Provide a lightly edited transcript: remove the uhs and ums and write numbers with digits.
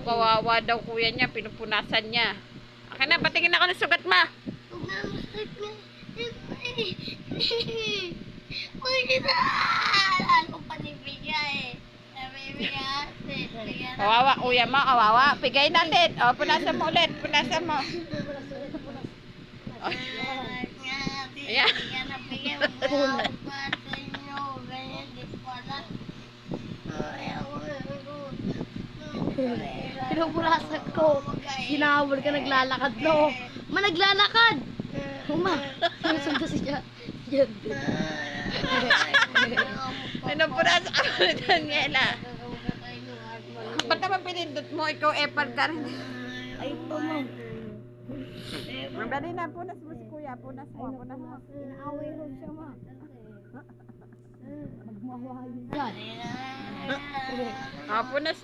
Kawawa daw kuya niya, pinupunasan niya. Akin na, patingin ako ng sugat ma. Huwag na, masakit nga. Pwede na! Ano pa nibigay? Nabibigay. Kawawa kuya mo, kawawa. Pigay natin. O, punasan mo ulit. Punasan mo. Ayan. Bigyan na bigyan. Wala ako pa sa inyo. Ganyan, di pala. Pinupurasan ko. Sinawal ka, naglalakad no. Ma, naglalakad. Ma, sinusunod siya. Yan. Pinupunasan ako ni Daniela. Ba't naman pinindot mo? Ikaw epal ka rin. Ay, pa, ma. Dali na, punas mo si kuya. Punas mo, punas mo. Inaaway ko siya, ma. Magmawahin yan. Punas